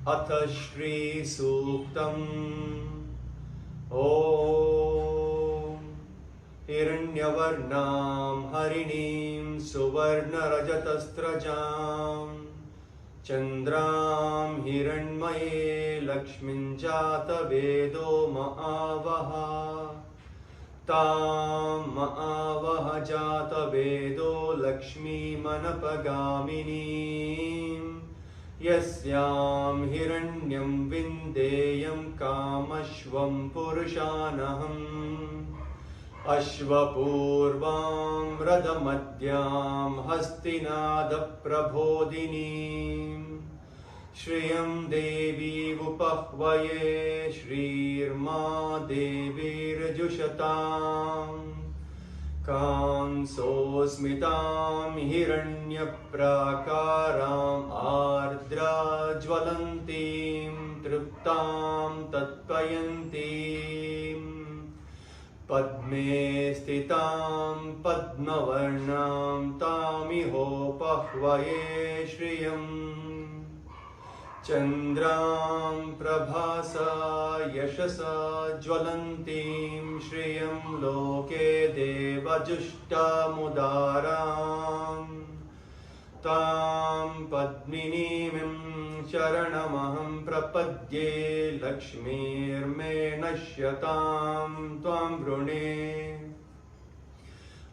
अथ श्री सूक्तम्। ॐ हिरण्यवर्णां हरिणीं सुवर्णरजतस्रजां चन्द्रां हिरण्मये लक्ष्मीं जातवेदो महावः तां महावः जातवेदो लक्ष्मीमनपगामिनीं यस्यां हिरण्यं विन्देयं कामश्वं पुरुषानहम् अश्वपूर्वां रथमद्यां हस्तिनादप्रबोधिनीं श्रियं देवी उपह्वये श्रीर्मा देवीर्जुषताम् कांसोऽस्मितां हिरण्यप्राकाराम् आर्द्राज्वलन्तीं तृप्तां तत्पयन्तीं पद्मे स्थितां पद्मवर्णां तामिहोपह्वये श्रियम् चन्द्रां प्रभासा यशसा ज्वलन्तीं श्रियं लोके देवजुष्टामुदारां तां पद्मिनीं शरणमहं प्रपद्ये लक्ष्मीर्मे नश्यतां त्वां वृणे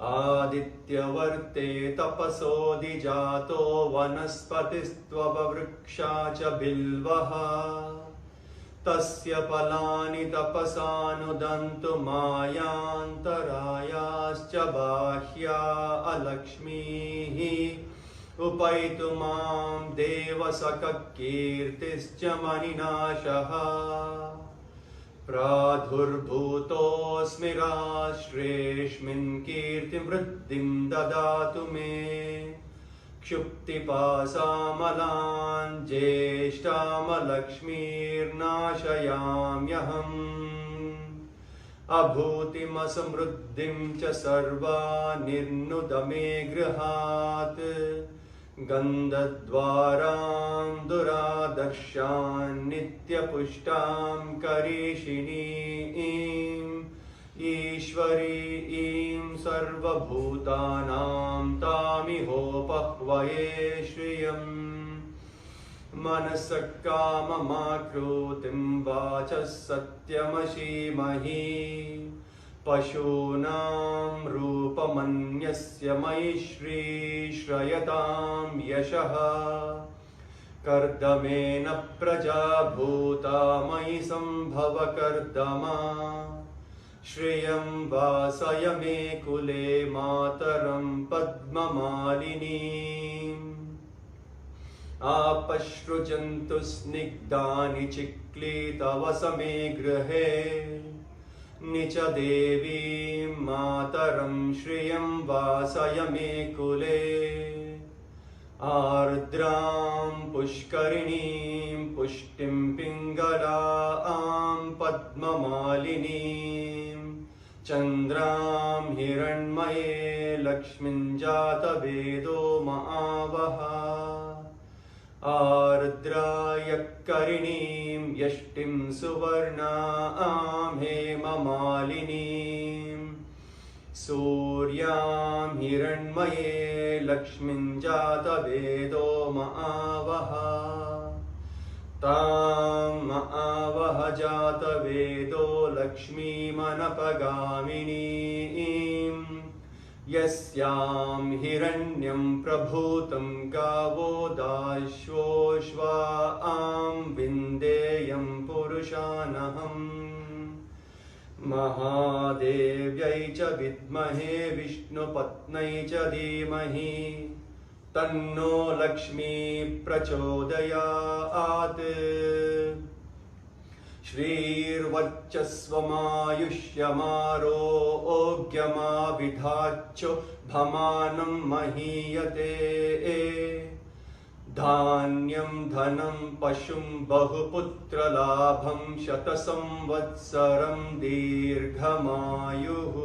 आदित्यवर्ते तपसोऽधिजातो वनस्पतिस्त्ववृक्षा च बिल्वः तस्य फलानि तपसानुदन्तु मायान्तरायाश्च बाह्या अलक्ष्मीः उपैतु मां देवसखकीर्तिश्च मणिनाशः प्रादुर्भूतोऽस्मि राष्ट्रेऽस्मिन् कीर्तिवृद्धिं ददातु मे क्षुप्तिपाशामलान् ज्येष्ठामलक्ष्मीर्नाशयाम्यहम् अभूतिमसमृद्धिं च सर्वा निर्नुद मे गृहात् गन्धद्वारां दुरादर्शान् नित्यपुष्टां करीषिणीं ईश्वरीं सर्वभूतानां तामिहोपह्वये श्रियम् मनसः काममाकृतिं वाचः सत्यमशीमहि पशूनां रूपमन्यस्य मयि श्रीश्रयतां यशः कर्दमेन प्रजा भूता मयि सम्भव कर्दमा श्रियं वासय मे कुले मातरं पद्ममालिनीम् आपश्रुजन्तु स्निग्धानि चिक्लितवसमे गृहे निच देवीं मातरं श्रियं वासय मे कुले आर्द्रां पुष्करिणीं पुष्टिं पिङ्गलां पद्ममालिनीं चन्द्रां हिरण्मये लक्ष्मीं जातवेदो महावः आर्द्रायकरिणीं यष्टिं सुवर्णां हेममालिनीं सूर्यां हिरण्मये लक्ष्मीं जातवेदो महावः तां महावः जातवेदो लक्ष्मीमनपगामिनीं यस्यां हिरण्यं प्रभूतं गावो दाश्वोऽश्वां विन्देयं पुरुषानहम् महादेव्यै च विद्महे विष्णुपत्न्यै च धीमहि तन्नो लक्ष्मी प्रचोदयात् श्रीर्वर्चस्वमायुष्यमारोग्यमाविधाच्च भमानं महीयते धान्यं धनं पशुं बहुपुत्रलाभं शतसंवत्सरं दीर्घमायुः।